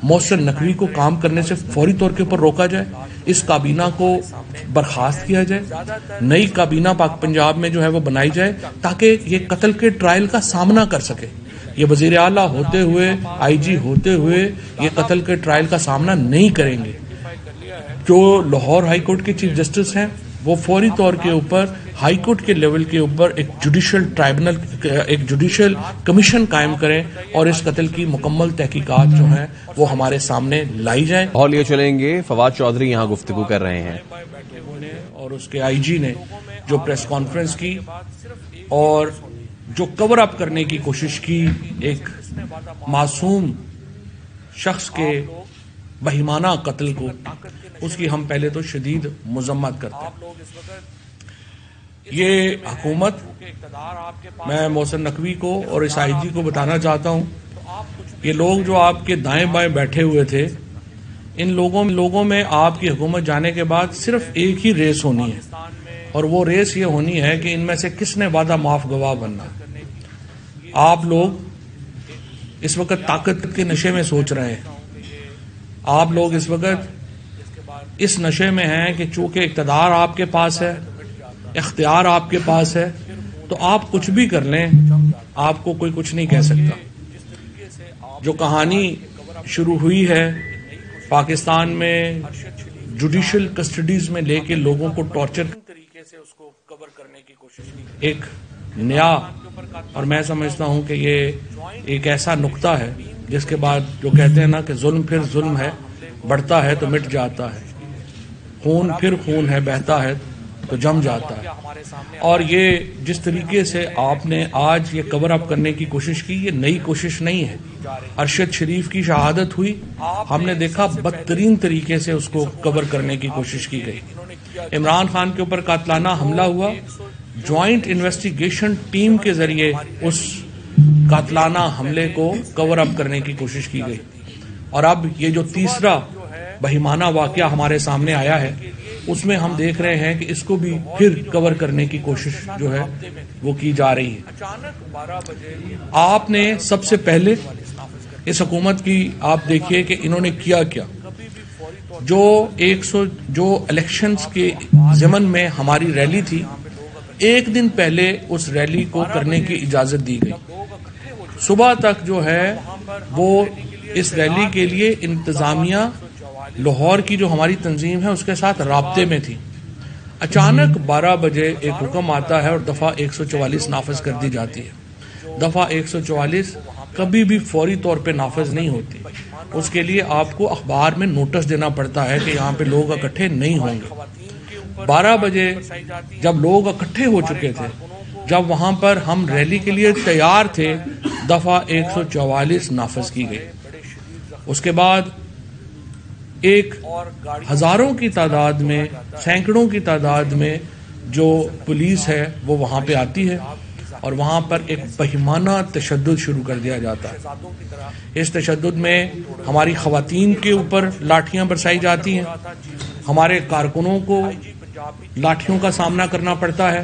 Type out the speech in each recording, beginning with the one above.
محسن نقوی کو کام کرنے سے فوری طور کے اوپر روکا جائے، اس کابینہ کو برخاست کیا جائے، نئی کابینہ پاک پنجاب میں جو ہے وہ بنائی جائے تاکہ یہ قتل کے ٹرائل کا سامنا کر سکے۔ یہ وزیر اعلیٰ ہوتے ہوئے، آئی جی ہوتے ہوئے یہ قتل کے ٹرائل کا سامنا نہیں کریں گے۔ جو لاہور ہائی کورٹ کے چیف جسٹس ہیں وہ فوری طور کے اوپر ہائی کورٹ کے لیول کے اوپر ایک جوڈیشل ٹرائبونل، ایک جوڈیشل کمیشن قائم کریں اور اس قتل کی مکمل تحقیقات جو ہیں وہ ہمارے سامنے لائی جائیں۔ اور لیے چلیں گے فواد چودھری یہاں گفتگو کر رہے ہیں اور اس کے آئی جی نے جو پریس کانفرنس کی اور جو کور اپ کرنے کی کوشش کی ایک معصوم شخص کے بہیمانہ قتل کو، اس کی ہم پہلے تو شدید مذمت کرتے ہیں۔ یہ حکومت، میں محسن نقوی کو اور اس آئی جی کو بتانا چاہتا ہوں، یہ لوگ جو آپ کے دائیں بائیں بیٹھے ہوئے تھے، ان لوگوں میں آپ کی حکومت جانے کے بعد صرف ایک ہی ریس ہونی ہے، اور وہ ریس یہ ہونی ہے کہ ان میں سے کس نے وعدہ معاف گواہ بننا ہے۔ آپ لوگ اس وقت طاقت کے نشے میں سوچ رہے ہیں، آپ لوگ اس وقت اس نشے میں ہیں کہ چونکہ اقتدار آپ کے پاس ہے، اختیار آپ کے پاس ہے، تو آپ کچھ بھی کر لیں، آپ کو کوئی کچھ نہیں کہہ سکتا۔ جو کہانی شروع ہوئی ہے پاکستان میں جوڈیشل کسٹڈیز میں لے کے لوگوں کو ٹارچر طریقے سے اس کو کور کرنے کی کوشش کی، ایک نیا، اور میں سمجھتا ہوں کہ یہ ایک ایسا نقطہ ہے جس کے بعد جو کہتے ہیں نا کہ ظلم پھر ظلم ہے، بڑھتا ہے تو مٹ جاتا ہے، خون پھر خون ہے، بہتا ہے تو جم جاتا ہے۔ اور یہ جس طریقے سے آپ نے آج یہ کور اپ کرنے کی کوشش کی، یہ نئی کوشش نہیں ہے۔ ارشد شریف کی شہادت ہوئی، ہم نے دیکھا بدترین طریقے سے اس کو کور کرنے کی کوشش کی گئی۔ عمران خان کے اوپر قاتلانہ حملہ ہوا، جوائنٹ انویسٹیگیشن ٹیم کے ذریعے اس قاتلانہ حملے کو کور اپ کرنے کی کوشش کی گئی، اور اب یہ جو تیسرا بہیمانہ واقعہ ہمارے سامنے آیا ہے، اس میں ہم دیکھ رہے ہیں کہ اس کو بھی پھر کور کرنے کی کوشش جو ہے وہ کی جا رہی ہے۔ آپ نے سب سے پہلے اس حکومت کی آپ دیکھیے کہ انہوں نے کیا کیا۔ جو الیکشنز کے ضمن میں ہماری ریلی تھی، ایک دن پہلے اس ریلی کو کرنے کی اجازت دی گئی۔ صبح تک جو ہے وہ اس ریلی کے لیے انتظامیہ لاہور کی جو ہماری تنظیم ہے اس کے ساتھ رابطے میں تھی۔ اچانک 12 بجے ایک حکم آتا ہے اور دفعہ 144 نافذ کر دی جاتی ہے۔ دفعہ 144 کبھی بھی فوری طور پہ نافذ نہیں ہوتی، اس کے لیے آپ کو اخبار میں نوٹس دینا پڑتا ہے کہ یہاں پہ لوگ اکٹھے نہیں ہوں گے۔ 12 بجے جب لوگ اکٹھے ہو چکے تھے، جب وہاں پر ہم ریلی کے لیے تیار تھے، دفعہ 144 نافذ کی گئی۔ اس کے بعد ایک ہزاروں کی تعداد میں، سینکڑوں کی تعداد میں جو پولیس ہے وہ وہاں پہ آتی ہے، اور وہاں پر ایک بہیمانہ تشدد شروع کر دیا جاتا ہے۔ اس تشدد میں ہماری خواتین کے اوپر لاٹھیاں برسائی جاتی ہیں، ہمارے کارکنوں کو لاٹھیوں کا سامنا کرنا پڑتا ہے،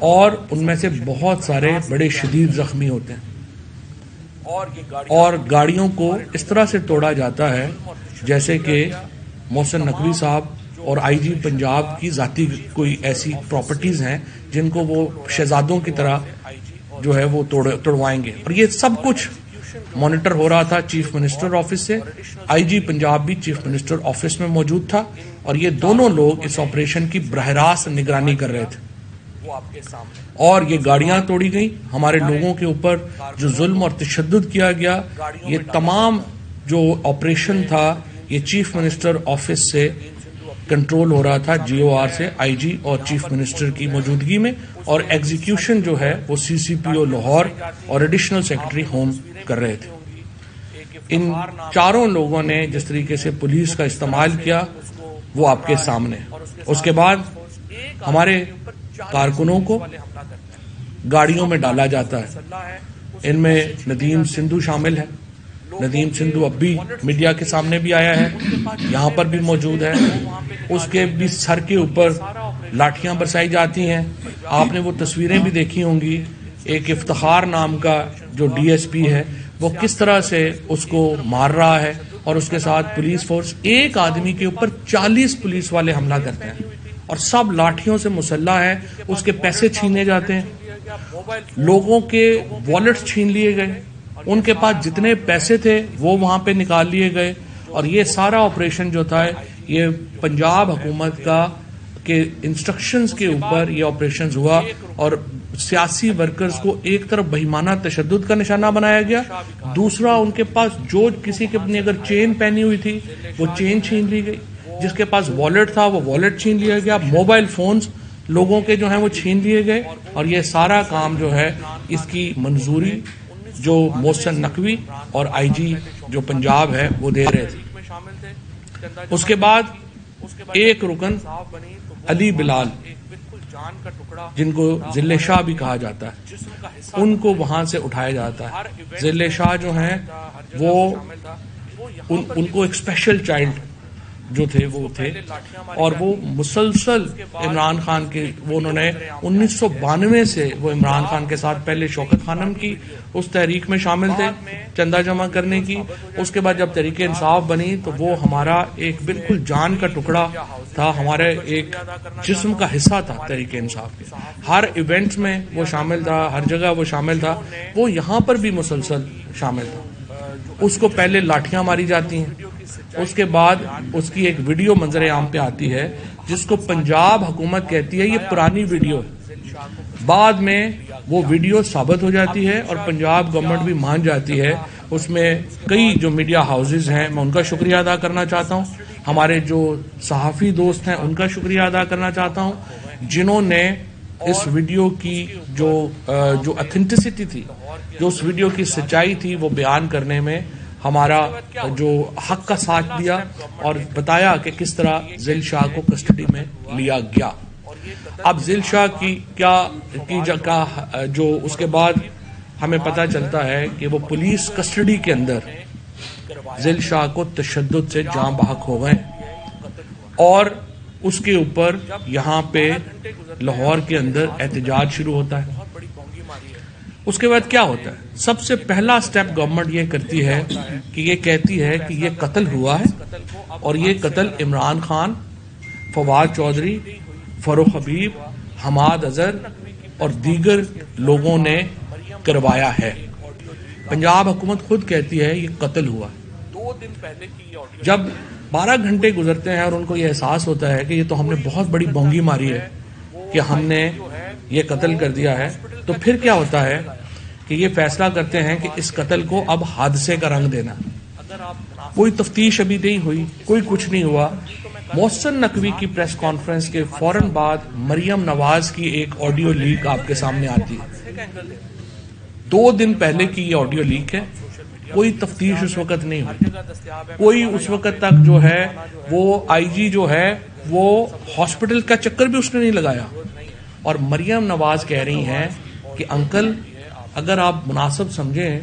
اور ان میں سے بہت سارے بڑے شدید زخمی ہوتے ہیں، اور گاڑیوں کو اس طرح سے توڑا جاتا ہے جیسے کہ محسن نقوی صاحب اور آئی جی پنجاب کی ذاتی کوئی ایسی پراپرٹیز ہیں جن کو وہ شہزادوں کی طرح جو ہے وہ توڑوائیں گے۔ اور یہ سب کچھ مانیٹر ہو رہا تھا چیف منسٹر آفس سے، آئی جی پنجاب بھی چیف منسٹر آفس میں موجود تھا، اور یہ دونوں لوگ اس آپریشن کی براہ راست نگرانی کر رہے تھے، اور یہ گاڑیاں توڑی گئیں، ہمارے لوگوں کے اوپر جو ظلم اور تشدد کیا گیا، یہ تمام جو آپریشن تھا یہ چیف منسٹر آفس سے کنٹرول ہو رہا تھا، جی او آر سے، آئی جی اور چیف منسٹر کی موجودگی میں، اور ایگزیکیوشن جو ہے وہ سی سی پی او لاہور اور ایڈیشنل سیکرٹری ہوم کر رہے تھے۔ ان چاروں لوگوں نے جس طریقے سے پولیس کا استعمال کیا وہ آپ کے سامنے۔ اس کے بعد ہمارے کارکنوں کو گاڑیوں میں ڈالا جاتا ہے، ان میں ندیم سندھو شامل ہے۔ ندیم سندھو اب بھی میڈیا کے سامنے بھی آیا ہے، یہاں پر بھی موجود ہے، اس کے بھی سر کے اوپر لاٹھیاں برسائی جاتی ہیں۔ آپ نے وہ تصویریں بھی دیکھی ہوں گی، ایک افتخار نام کا جو ڈی ایس پی ہے وہ کس طرح سے اس کو مار رہا ہے، اور اس کے ساتھ پولیس فورس، ایک آدمی کے اوپر 40 پولیس والے حملہ کرتے ہیں اور سب لاٹھیوں سے مسلح ہے. اس کے پیسے چھینے جاتے ہیں، لوگوں کے والٹس چھین لیے گئے، ان کے پاس جتنے پیسے تھے وہ وہاں پہ نکال لیے گئے. اور یہ سارا آپریشن جو تھا یہ پنجاب حکومت کا کے انسٹرکشنز کے اوپر یہ آپریشن ہوا، اور سیاسی ورکرز کو ایک طرف بہیمانہ تشدد کا نشانہ بنایا گیا، دوسرا ان کے پاس جو کسی کے اپنی اگر چین پہنی ہوئی تھی وہ چین چھین لی گئی، جس کے پاس والٹ تھا وہ والٹ چھین لیا گیا، موبائل فونز لوگوں کے جو ہیں وہ چھین لیے گئے. اور یہ سارا کام جو ہے اس کی منظوری جو محسن نقوی اور آئی جی جو پنجاب ہے وہ دے رہے تھے. اس کے بعد ایک رکن علی بلال جن کو ذل شاہ بھی کہا جاتا ہے، ان کو وہاں سے اٹھایا جاتا ہے. ذل شاہ جو ہیں وہ ان کو ایک اسپیشل چائلڈ جو تھے وہ تھے، اور وہ مسلسل عمران خان کے وہ انہوں نے 1992 سے وہ عمران خان کے ساتھ پہلے شوکت خانم کی اس تحریک میں شامل تھے چندہ جمع کرنے کی. اس کے بعد جب تحریک انصاف بنی تو وہ ہمارا ایک بالکل جان کا ٹکڑا تھا، ہمارے ایک جسم کا حصہ تھا تحریک انصاف کے. ہر ایونٹ میں وہ شامل تھا، ہر جگہ وہ شامل تھا، وہ یہاں پر بھی مسلسل شامل تھا. اس کو پہلے لاٹھیاں ماری جاتی ہیں، اس کے بعد اس کی ایک ویڈیو منظر عام پہ آتی ہے جس کو پنجاب حکومت کہتی ہے یہ پرانی ویڈیو. بعد میں وہ ویڈیو ثابت ہو جاتی ہے اور پنجاب گورنمنٹ بھی مان جاتی ہے. اس میں کئی جو میڈیا ہاؤسز ہیں میں ان کا شکریہ ادا کرنا چاہتا ہوں، ہمارے جو صحافی دوست ہیں ان کا شکریہ ادا کرنا چاہتا ہوں، جنہوں نے اس ویڈیو کی جو اتھینٹسٹی تھی، جو اس ویڈیو کی سچائی تھی وہ بیان کرنے میں ہمارا جو حق کا ساتھ دیا اور بتایا کہ کس طرح ذل شاہ کو کسٹڈی میں لیا گیا. اب ذل شاہ کی جگہ جو اس کے بعد ہمیں پتہ چلتا ہے کہ وہ پولیس کسٹڈی کے اندر ذل شاہ کو تشدد سے جاں بحق ہو گئے، اور اس کے اوپر یہاں پہ لاہور کے اندر احتجاج شروع ہوتا ہے. اس کے بعد کیا ہوتا ہے؟ سب سے پہلا سٹیپ گورنمنٹ یہ کرتی ہے کہ یہ کہتی ہے کہ یہ قتل ہوا ہے اور یہ قتل عمران خان، فواد چودھری، فروخ حبیب، حماد اظہر اور دیگر لوگوں نے کروایا ہے. پنجاب حکومت خود کہتی ہے یہ قتل ہوا. جب 12 گھنٹے گزرتے ہیں اور ان کو یہ احساس ہوتا ہے کہ یہ تو ہم نے بہت بڑی بونگی ماری ہے کہ ہم نے یہ قتل کر دیا ہے، تو پھر کیا ہوتا ہے کہ یہ فیصلہ کرتے ہیں کہ اس قتل کو اب حادثے کا رنگ دینا. کوئی تفتیش ابھی نہیں ہوئی، کوئی کچھ نہیں ہوا. محسن نقوی کی پریس کانفرنس کے فوراً بعد مریم نواز کی ایک آڈیو لیک آپ کے سامنے آتی ہے. 2 دن پہلے کی یہ آڈیو لیک ہے. کوئی تفتیش اس وقت نہیں ہوئی، کوئی اس وقت تک جو ہے وہ آئی جی جو ہے وہ ہاسپٹل کا چکر بھی اس نے نہیں لگایا. اور مریم نواز کہہ رہی ہیں کہ انکل اگر آپ مناسب سمجھیں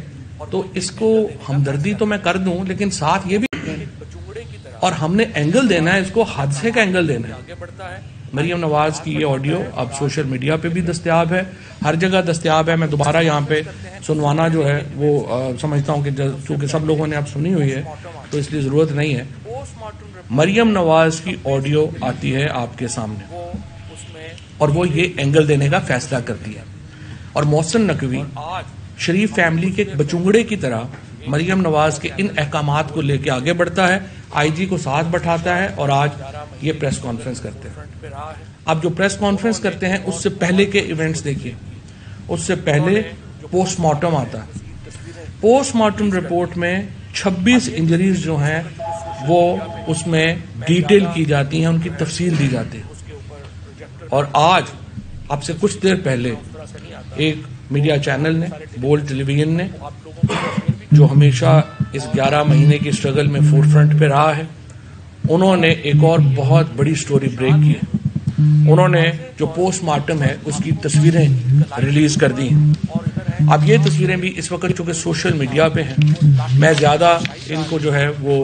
تو اس کو ہمدردی تو میں کر دوں، لیکن ساتھ یہ بھی اور ہم نے اینگل دینا ہے، اس کو حادثے کا اینگل دینا ہے. مریم نواز کی یہ آڈیو اب سوشل میڈیا پہ بھی دستیاب ہے، ہر جگہ دستیاب ہے. میں دوبارہ یہاں پہ سنوانا جو ہے وہ سمجھتا ہوں کہ چونکہ سب لوگوں نے اب سنی ہوئی ہے تو اس لیے ضرورت نہیں ہے. مریم نواز کی آڈیو آتی ہے آپ کے سامنے اور وہ یہ اینگل دینے کا فیصلہ کرتی ہے. اور محسن نقوی شریف فیملی کے ایک بچونگڑے کی طرح مریم نواز کے ان احکامات کو لے کے آگے بڑھتا ہے، آئی جی کو ساتھ بٹھاتا ہے اور آج یہ پریس کانفرنس کرتے ہیں. اب جو پریس کانفرنس کرتے ہیں اس سے پہلے کے ایونٹس دیکھیے. اس سے پہلے پوسٹ مارٹم آتا ہے. پوسٹ مارٹم رپورٹ میں 26 انجریز جو ہیں وہ اس میں ڈیٹیل کی جاتی ہیں، ان کی تفصیل دی جاتی ہے. اور آج اب سے کچھ دیر پہلے ایک میڈیا چینل نے، بولڈ ٹیلی ویژن نے، جو ہمیشہ اس 11 مہینے کی سٹرگل میں فور فرنٹ پہ رہا ہے، انہوں نے ایک اور بہت بڑی سٹوری بریک کی ہے. انہوں نے جو پوسٹ مارٹم ہے اس کی تصویریں ریلیز کر دی ہیں. اب یہ تصویریں بھی اس وقت چونکہ سوشل میڈیا پہ ہیں، میں زیادہ ان کو جو ہے وہ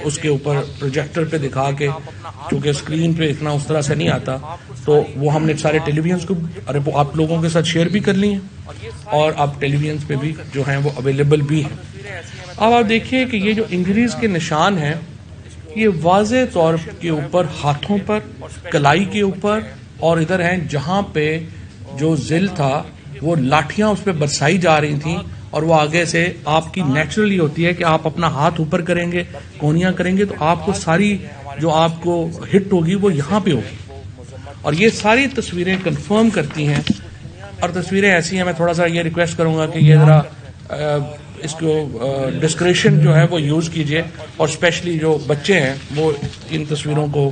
اس کے اوپر پروجیکٹر پہ دکھا کے، چونکہ اسکرین پہ اتنا اس طرح سے نہیں آتا، تو وہ ہم نے سارے ٹیلی ویژنز کو آپ لوگوں کے ساتھ شیئر بھی کر لی ہیں اور اب ٹیلی ویژنز پہ بھی جو ہیں وہ اویلیبل بھی ہیں. اب آپ دیکھیے کہ یہ جو انجریز کے نشان ہیں یہ واضح طور کے اوپر ہاتھوں پر، کلائی کے اوپر، اور ادھر ہیں جہاں پہ جو ذل تھا وہ لاٹھیاں اس پہ برسائی جا رہی تھیں، اور وہ آگے سے آپ کی نیچرلی ہوتی ہے کہ آپ اپنا ہاتھ اوپر کریں گے، کونیاں کریں گے، تو آپ کو ساری جو آپ کو ہٹ ہوگی وہ یہاں پہ ہوگی. اور یہ ساری تصویریں کنفرم کرتی ہیں، اور تصویریں ایسی ہیں. میں تھوڑا سا یہ ریکویسٹ کروں گا کہ یہ ذرا اس کو ڈسکریشن جو ہے وہ یوز کیجئے، اور اسپیشلی جو بچے ہیں وہ ان تصویروں کو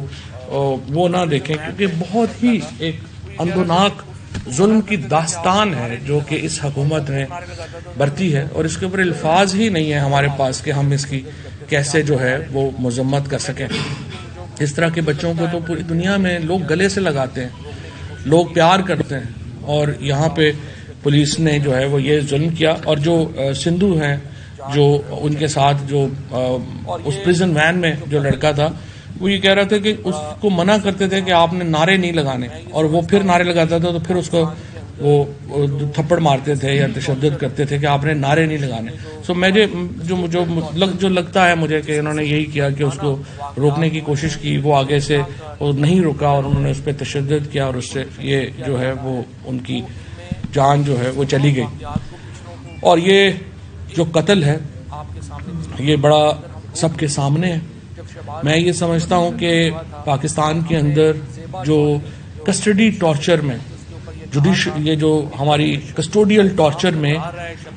وہ نہ دیکھیں، کیونکہ بہت ہی ایک اندوناک ظلم کی داستان ہے جو کہ اس حکومت نے برتی ہے، اور اس کے اوپر الفاظ ہی نہیں ہے ہمارے پاس کہ ہم اس کی کیسے جو ہے وہ مذمت کر سکیں. اس طرح کے بچوں کو تو پوری دنیا میں لوگ گلے سے لگاتے ہیں، لوگ پیار کرتے ہیں، اور یہاں پہ پولیس نے جو ہے وہ یہ ظلم کیا. اور جو سندھو ہیں جو ان کے ساتھ جو اس پریزن وین میں جو لڑکا تھا، وہ یہ کہہ رہا تھا کہ اس کو منع کرتے تھے کہ آپ نے نعرے نہیں لگانے، اور وہ پھر نعرے لگاتا تھا تو پھر اس کو وہ تھپڑ مارتے تھے یا تشدد کرتے تھے کہ آپ نے نعرے نہیں لگانے. سو مجھے جو لگتا ہے مجھے کہ انہوں نے یہی کیا کہ اس کو روکنے کی کوشش کی، وہ آگے سے وہ نہیں رکا اور انہوں نے اس پہ تشدد کیا، اور اس سے یہ جو ہے وہ ان کی جان جو ہے وہ چلی گئی. اور یہ جو قتل ہے یہ بڑا سب کے سامنے ہے. میں یہ سمجھتا ہوں کہ پاکستان کے اندر جو کسٹڈی ٹارچر میں یہ جو ہماری کسٹوڈیل ٹارچر میں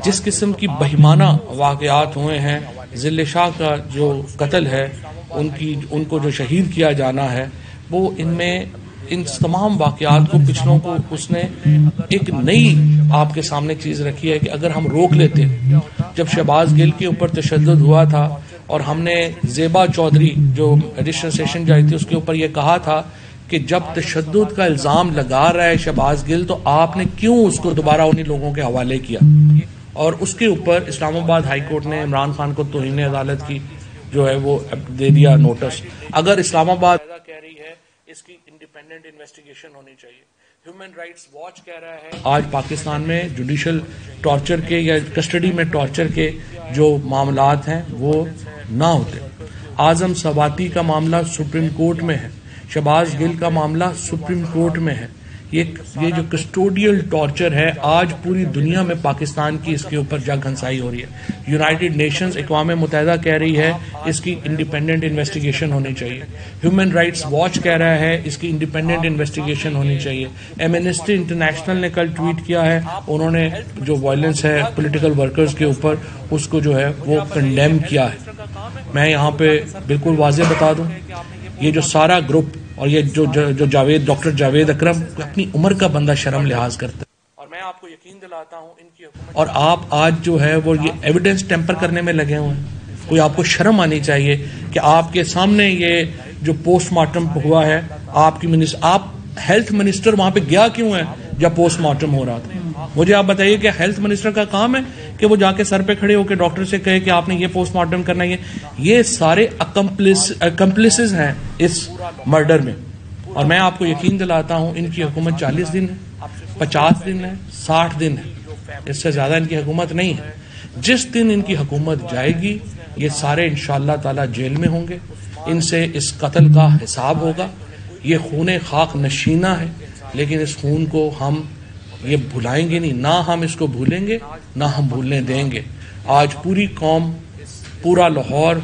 جس قسم کی بہیمانہ واقعات ہوئے ہیں، ذل شاہ کا جو قتل ہے، ان کو جو شہید کیا جانا ہے، وہ ان تمام واقعات کو پچھلوں کو اس نے ایک نئی آپ کے سامنے چیز رکھی ہے کہ اگر ہم روک لیتے. جب شہباز گل کے اوپر تشدد ہوا تھا اور ہم نے زیبا چودھری جو ایڈیشنل سیشن جج تھی اس کے اوپر یہ کہا تھا کہ جب تشدد کا الزام لگا رہا ہے شہباز گل تو آپ نے کیوں اس کو دوبارہ انہی لوگوں کے حوالے کیا. اور اس کے اوپر اسلام آباد ہائی کورٹ نے عمران خان کو توہین عدالت کی جو ہے وہ دے دیا نوٹس. اگر اسلام آباد کہہ رہی ہے اس کی انڈیپینڈنٹ انویسٹیگیشن ہونی چاہیے. ہیومن رائٹس واچ کہہ رہا ہے آج پاکستان میں جوڈیشل ٹارچر کے یا کسٹڈی میں ٹارچر کے جو معاملات ہیں وہ نہ ہوتے. اعظم سواتی کا معاملہ سپریم کورٹ میں ہے، شہباز گل کا معاملہ سپریم کورٹ میں ہے. یہ جو کسٹوڈیل ٹارچر ہے آج پوری دنیا میں پاکستان کی اس کے اوپر جگ ہنسائی ہو رہی ہے. یونائٹڈ نیشنز اقوام متحدہ کہہ رہی ہے اس کی انڈیپینڈنٹ انویسٹیگیشن ہونی چاہیے. ہیومن رائٹس واچ کہہ رہا ہے اس کی انڈیپینڈنٹ انویسٹیگیشن ہونی چاہیے. ایمنسٹی انٹرنیشنل نے کل ٹویٹ کیا ہے، انہوں نے جو وائلنس ہے پولیٹیکل ورکرز کے اوپر اس کو جو ہے وہ کنڈیم کیا ہے. میں یہاں پہ بالکل واضح بتا دوں، یہ جو سارا گروپ اور یہ جو ڈاکٹر جاوید اکرم اپنی عمر کا بندہ شرم لحاظ کرتا ہے، اور میں آپ کو یقین دلاتا ہوں ان کی اور آپ آج جو ہے وہ یہ ایویڈنس ٹیمپر کرنے میں لگے ہوئے ہیں. کوئی آپ کو شرم آنی چاہیے کہ آپ کے سامنے یہ جو پوسٹ مارٹم ہوا ہے، آپ ہیلتھ منسٹر وہاں پہ گیا کیوں ہے جب پوسٹ مارٹم ہو رہا تھا؟ مجھے آپ بتائیے کہ ہیلتھ منسٹر کا کام ہے کہ وہ جا کے سر پہ کھڑے ہو کے ڈاکٹر سے کہے کہ آپ نے یہ پوسٹ مارٹم کرنا ہے؟ یہ سارے اکمپلسز ہیں اس مرڈر میں. اور میں آپ کو یقین دلاتا ہوں ان کی حکومت 40 دن ہے، 50 دن ہے، 60 دن ہے، اس سے زیادہ ان کی حکومت نہیں ہے. جس دن ان کی حکومت جائے گی یہ سارے انشاءاللہ تعالی جیل میں ہوں گے، ان سے اس قتل کا حساب ہوگا. یہ خون خاک نشینہ ہے، لیکن اس خون کو ہم یہ بھلائیں گے نہیں، نہ ہم اس کو بھولیں گے نہ ہم بھولنے دیں گے. آج پوری قوم، پورا لاہور،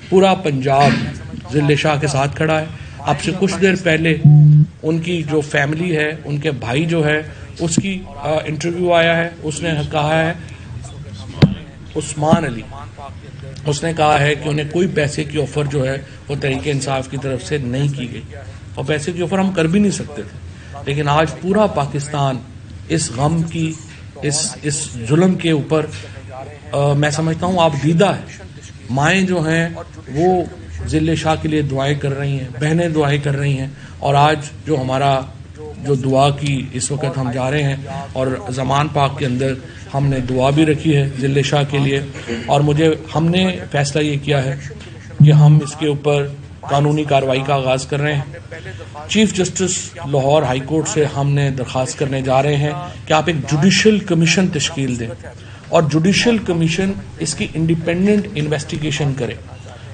پورا پنجاب ذل شاہ کے ساتھ کھڑا ہے. اب سے کچھ دیر پہلے ان کی جو فیملی ہے، ان کے بھائی جو ہے، اس کی انٹرویو آیا ہے. اس نے کہا ہے، عثمان علی، اس نے کہا ہے کہ انہیں کوئی پیسے کی آفر جو ہے وہ تحریک انصاف کی طرف سے نہیں کی گئی، اور پیسے کی آفر ہم کر بھی نہیں سکتے تھے. لیکن آج پورا پاکستان اس غم کی، اس ظلم کے اوپر میں سمجھتا ہوں آپ دیدہ ہے. مائیں جو ہیں وہ ذل شاہ کے لیے دعائیں کر رہی ہیں، بہنیں دعائیں کر رہی ہیں. اور آج جو ہمارا جو دعا کی اس وقت ہم جا رہے ہیں، اور زمان پاک کے اندر ہم نے دعا بھی رکھی ہے ذل شاہ کے لیے. اور ہم نے فیصلہ یہ کیا ہے کہ ہم اس کے اوپر قانونی کارروائی کا آغاز کر رہے ہیں. Chief justice Lahore high court سے ہم نے درخواست کرنے جا رہے ہیں کہ آپ ایک جوڈیشل کمیشن تشکیل دیں، اور جوڈیشل کمیشن اس کی انڈیپینڈنٹ انویسٹیگیشن کرے.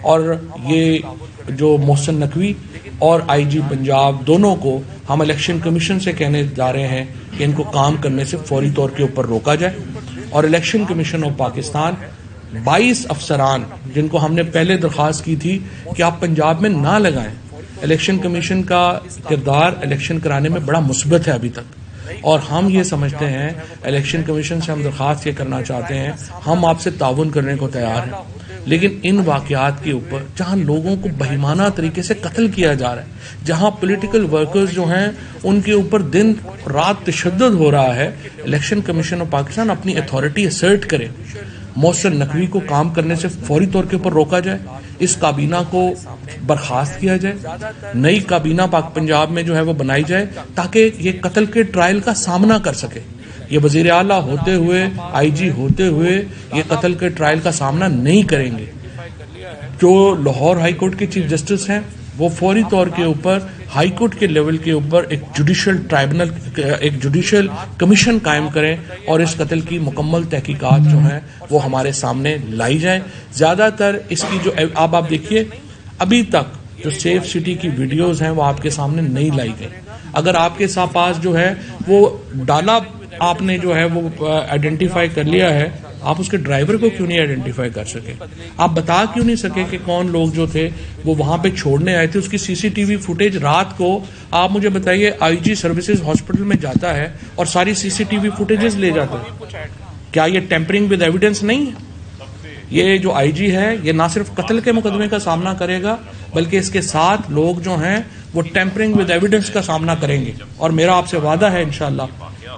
اور یہ جو محسن نقوی اور آئی جی پنجاب دونوں کو ہم الیکشن کمیشن سے کہنے جا رہے ہیں کہ ان کو کام کرنے سے فوری طور کے اوپر روکا جائے. اور الیکشن کمیشن آف پاکستان 22 افسران جن کو ہم نے پہلے درخواست کی تھی کہ آپ پنجاب میں نہ لگائیں. الیکشن کمیشن کا کردار الیکشن کرانے میں بڑا مثبت ہے ابھی تک، اور ہم یہ سمجھتے ہیں الیکشن کمیشن سے ہم درخواست یہ کرنا چاہتے ہیں، ہم آپ سے تعاون کرنے کو تیار ہیں، لیکن ان واقعات کے اوپر جہاں لوگوں کو بہیمانہ طریقے سے قتل کیا جا رہا ہے، جہاں پولیٹیکل ورکرز جو ہیں ان کے اوپر دن رات تشدد ہو رہا ہے، الیکشن کمیشن آف پاکستان اپنی اتھارٹی اسرٹ کرے. محسن نقوی کو کام کرنے سے فوری طور کے اوپر روکا جائے، اس کابینہ کو برخاست کیا جائے، نئی کابینہ پاک پنجاب میں جو ہے وہ بنائی جائے تاکہ یہ قتل کے ٹرائل کا سامنا کر سکے. یہ وزیر اعلیٰ ہوتے ہوئے، آئی جی ہوتے ہوئے یہ قتل کے ٹرائل کا سامنا نہیں کریں گے. جو لاہور ہائی کورٹ کے چیف جسٹس ہیں وہ فوری طور کے اوپر ہائی کورٹ کے لیول کے اوپر ایک جوڈیشل ٹرائبونل، ایک جوڈیشل کمیشن قائم کریں اور اس قتل کی مکمل تحقیقات جو ہیں وہ ہمارے سامنے لائی جائیں. زیادہ تر اس کی جو آپ دیکھیے ابھی تک جو سیف سٹی کی ویڈیوز ہیں وہ آپ کے سامنے نہیں لائی گئی. اگر آپ کے پاس جو ہے وہ ڈالا آپ نے جو ہے وہ آئیڈینٹیفائی کر لیا ہے، آپ اس کے ڈرائیور کو کیوں نہیں آئیڈینٹیفائی کر سکے؟ آپ بتا کیوں نہیں سکے کہ کون لوگ جو تھے وہ وہاں پہ چھوڑنے آئے تھے؟ اس کی سی سی ٹی وی فوٹیج رات کو آپ مجھے بتائیے آئی جی سروسز ہاسپٹل میں جاتا ہے اور ساری سی سی ٹی وی فوٹیجز لے جاتا ہے. کیا یہ ٹیمپرنگ ود ایویڈنس نہیں ہے؟ یہ جو آئی جی ہے یہ نہ صرف قتل کے مقدمے کا سامنا کرے گا بلکہ اس کے ساتھ لوگ جو ہیں وہ ٹیمپرنگ ود ایویڈنس کا سامنا کریں گے. اور میرا آپ سے وعدہ ہے انشاءاللہ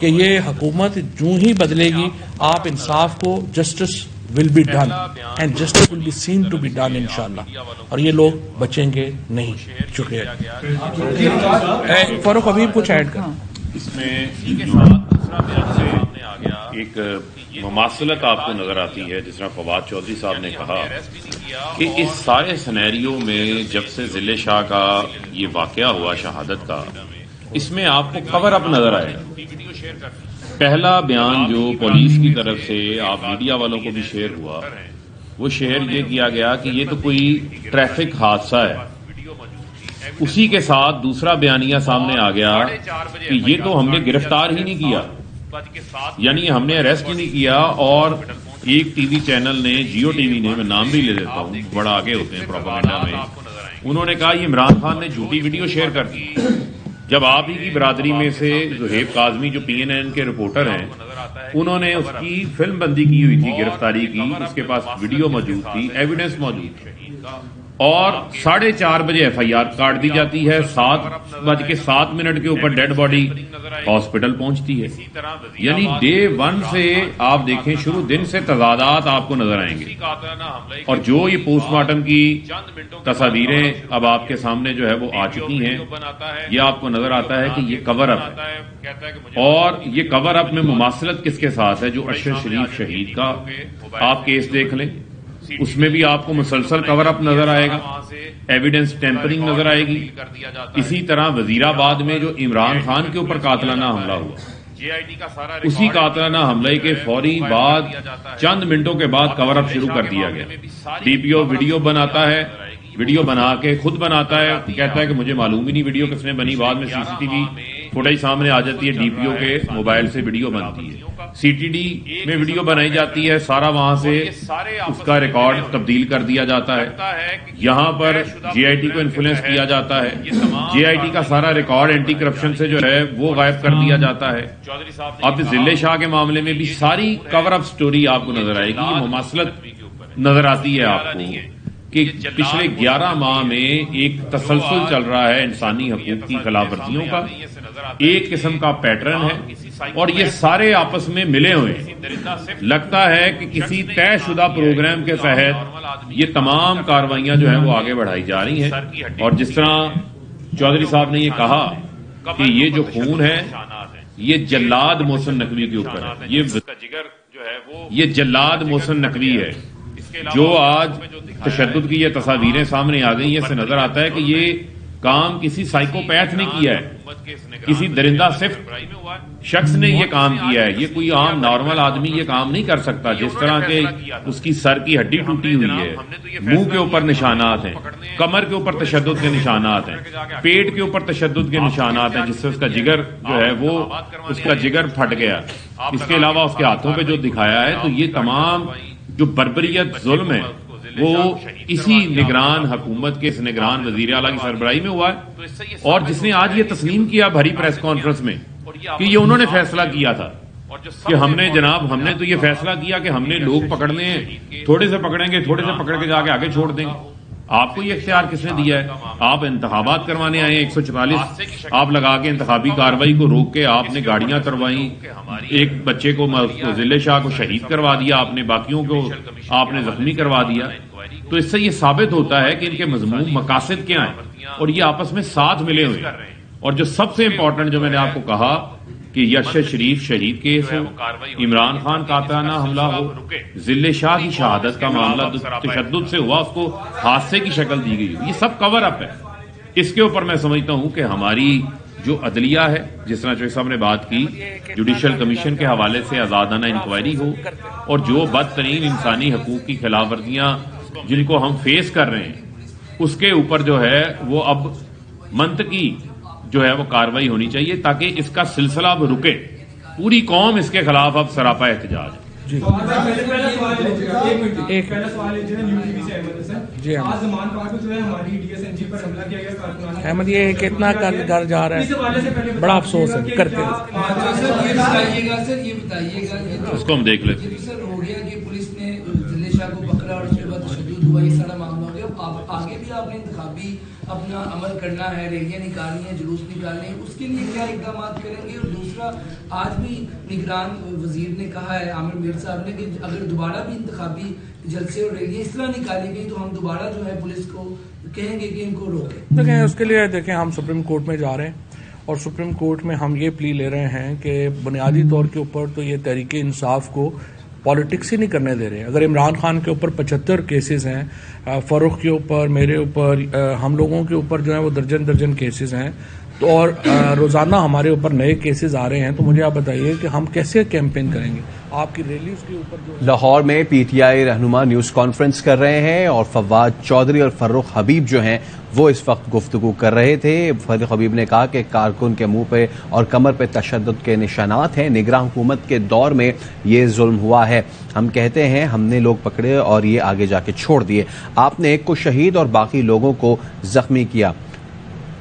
کہ یہ حکومت جو ہی بدلے گی آپ انصاف کو justice will be done and justice will be seen to be done انشاءاللہ، اور یہ لوگ بچیں گے نہیں. شکریہ. فاروق حبیب کچھ ایڈ کر. اس میں ایک مماثلت آپ کو نظر آتی ہے، جس طرح فواد چودھری صاحب نے کہا کہ اس سارے سینیریو میں جب سے ضلع شاہ کا یہ واقعہ ہوا شہادت کا، اس میں آپ کو کور اپ نظر آئے گا. پہلا بیان جو پولیس کی طرف سے آپ میڈیا والوں کو بھی شیئر ہوا، وہ شیئر یہ کیا گیا کہ یہ تو کوئی ٹریفک حادثہ ہے. اسی کے ساتھ دوسرا بیانیہ سامنے آ گیا کہ یہ تو ہم نے گرفتار ہی نہیں کیا، یعنی ہم نے اریسٹ ہی نہیں کیا. اور ایک ٹی وی چینل نے، جیو ٹی وی نے، میں نام بھی لے دیتا ہوں، بڑا آگے ہوتے ہیں پروپیگنڈا میں، انہوں نے کہا یہ عمران خان نے جھوٹی ویڈیو شیئر کر دی. جب آپ ہی کی برادری میں سے زہیب کاظمی جو پی این این کے رپورٹر ہیں، انہوں نے اس کی فلم بندی کی ہوئی تھی گرفتاری کی، اس کے پاس ویڈیو موجود تھی، ایویڈنس موجود تھی، اور 4:30 بجے ایف آئی آر کاٹ دی جاتی ہے. 7:07 کے اوپر ڈیڈ باڈی ہاسپٹل پہنچتی ہے. یعنی ڈے 1 سے آپ دیکھیں، شروع دن سے تضادات آپ کو نظر آئیں گے. اور جو یہ پوسٹ مارٹم کی تصاویریں اب آپ کے سامنے جو ہے وہ آ چکی ہیں، یہ آپ کو نظر آتا ہے کہ یہ کور اپ ہے. اور یہ کور اپ میں مماثلت کس کے ساتھ ہے؟ جو اشرف شریف شہید کا آپ کیس دیکھ لیں، اس میں بھی آپ کو مسلسل کور اپ نظر آئے گا، ایویڈنس ٹیمپرنگ نظر آئے گی. اسی طرح وزیر آباد میں جو عمران خان کے اوپر قاتلانہ حملہ ہوا، اسی قاتلانہ حملے کے فوری بعد چند منٹوں کے بعد کور اپ شروع کر دیا گیا. ڈی پی او ویڈیو بناتا ہے، ویڈیو بنا کے خود بناتا ہے، کہتا ہے کہ مجھے معلوم ہی نہیں ویڈیو کس نے بنی. بعد میں سی سی ٹی وی فوٹیج سامنے آ جاتی ہے، ڈی پی او کے موبائل سے ویڈیو بنتی ہے، سی ٹی ڈی میں ویڈیو بنائی جاتی ہے، سارا وہاں سے اس کا ریکارڈ تبدیل کر دیا جاتا ہے. یہاں پر جے آئی ٹی کو انفلوئنس کیا جاتا ہے، جے آئی ٹی کا سارا ریکارڈ اینٹی کرپشن سے جو ہے وہ غائب کر دیا جاتا ہے. اب ضلع شاہ کے معاملے میں بھی ساری کور اپ سٹوری آپ کو نظر آئے گی. یہ مماثلت نظر آتی ہے آپ کو کہ پچھلے 11 ماہ میں ایک تسلسل چل رہا ہے انسانی حقوق کی خلاف ورزیوں کا، ایک قسم کا پیٹرن ہے، اور یہ سارے آپس میں ملے ہوئے ہیں. لگتا ہے کہ کسی طے شدہ پروگرام کے تحت یہ تمام کاروائیاں جو ہیں وہ آگے بڑھائی جا رہی ہیں. اور جس طرح چودھری صاحب نے یہ کہا کہ یہ جو خون ہے یہ جلاد محسن نقوی کے اوپر ہے، یہ جلاد محسن نقوی ہے. جو آج تشدد کی یہ تصاویریں سامنے آ گئی ہیں، اس سے نظر آتا ہے کہ یہ کام کسی سائیکوپیتھ نے کیا ہے، کسی درندہ صفت شخص نے یہ کام کیا ہے. یہ کوئی عام نارمل آدمی یہ کام نہیں کر سکتا. جس طرح کے اس کی سر کی ہڈی ٹوٹی ہوئی ہے، منہ کے اوپر نشانات ہیں، کمر کے اوپر تشدد کے نشانات ہیں، پیٹ کے اوپر تشدد کے نشانات ہیں، جس سے اس کا جگر جو ہے وہ اس کا جگر پھٹ گیا. اس کے علاوہ اس کے ہاتھوں پہ جو دکھایا ہے، تو یہ تمام جو بربریت ظلم ہے وہ اسی نگران حکومت کے اس نگران وزیر اعلیٰ کی سربراہی میں ہوا ہے. اور جس نے آج یہ تسلیم کیا بھری پریس کانفرنس میں کہ یہ انہوں نے فیصلہ کیا تھا کہ ہم نے تو یہ فیصلہ کیا کہ ہم نے لوگ پکڑنے ہیں، تھوڑے سے پکڑیں گے، تھوڑے سے پکڑ کے جا کے آگے چھوڑ دیں گے. آپ کو یہ اختیار کس نے دیا ہے؟ آپ انتخابات کروانے آئے ہیں، 144 آپ لگا کے انتخابی کاروائی کو روک کے آپ نے گاڑیاں تروائیں، ایک بچے کو ضلع شاہ کو شہید کروا دیا آپ نے، باقیوں کو آپ نے زخمی کروا دیا. تو اس سے یہ ثابت ہوتا ہے کہ ان کے مذموم مقاصد کیا ہیں اور یہ آپس میں ساتھ ملے ہوئے ہیں. اور جو سب سے امپورٹنٹ جو میں نے آپ کو کہا کہ یش شریف شہید کیس ہو، عمران خان قاطعانہ حملہ ہو، ضلع شاہ کی شہادت کا معاملہ تشدد سے ہوا، اس کو حادثے کی شکل دی گئی، یہ سب کور اپ ہے. اس کے اوپر میں سمجھتا ہوں کہ ہماری جو عدلیہ ہے، جس طرح چوہدری صاحب نے بات کی، جوڈیشل کمیشن کے حوالے سے آزادانہ انکوائری ہو، اور جو بدترین انسانی حقوق کی خلاف ورزیاں جن کو ہم فیس کر رہے ہیں، اس کے اوپر جو ہے وہ اب منطقی جو ہے وہ کاروائی ہونی چاہیے تاکہ اس کا سلسلہ اب رکے. پوری قوم اس کے خلاف اب سراپا احتجاج ہے. جی احمد، یہ کتنا گھر جا رہا ہے، بڑا افسوس ہے کرتے ہیں. اس کو ہم دیکھ لیتے ہیں. پولیس نے ضلع شاہ کو پکڑا اور اس کے بعد تشدد ہوا، یہ سارا معاملہ ہو گیا. آگے بھی آپ نے انتخابی اپنا عمل کرنا ہے، ریلیاں نکالنی ہے، جلوس نکالنے ہیں، اس کے لیے کیا اقدامات کریں گے؟ اور دوسرا، آج بھی نگران وزیر نے کہا ہے عامر میر صاحب نے کہ اگر دوبارہ بھی انتخابی جلسے اور ریلیاں اس طرح نکالی گئی تو ہم دوبارہ جو ہے پولیس کو کہیں گے کہ ان کو روکیں. دیکھیں، اس کے لیے دیکھیں ہم سپریم کورٹ میں جا رہے ہیں اور سپریم کورٹ میں ہم یہ پلی لے رہے ہیں کہ بنیادی طور کے اوپر تو یہ تحریک انصاف کو پالیٹکس ہی نہیں کرنے دے رہے. اگر عمران خان کے اوپر 75 کیسز ہیں، فاروق کے اوپر، میرے اوپر، ہم لوگوں کے اوپر جو ہے وہ درجن کیسز ہیں، تو اور روزانہ ہمارے اوپر نئے کیسز آ رہے ہیں، تو مجھے آپ بتائیے کہ ہم کیسے کیمپین کریں گے؟ آپ کی ریلیز کے اوپر جو لاہور میں پی ٹی آئی رہنما نیوز کانفرنس کر رہے ہیں اور فواد چودھری اور فروخ حبیب جو ہیں وہ اس وقت گفتگو کر رہے تھے. فروخ حبیب نے کہا کہ کارکن کے منہ پہ اور کمر پہ تشدد کے نشانات ہیں، نگراں حکومت کے دور میں یہ ظلم ہوا ہے. ہم کہتے ہیں ہم نے لوگ پکڑے اور یہ آگے جا کے چھوڑ دیے. آپ نے ایک کو شہید اور باقی لوگوں کو زخمی کیا.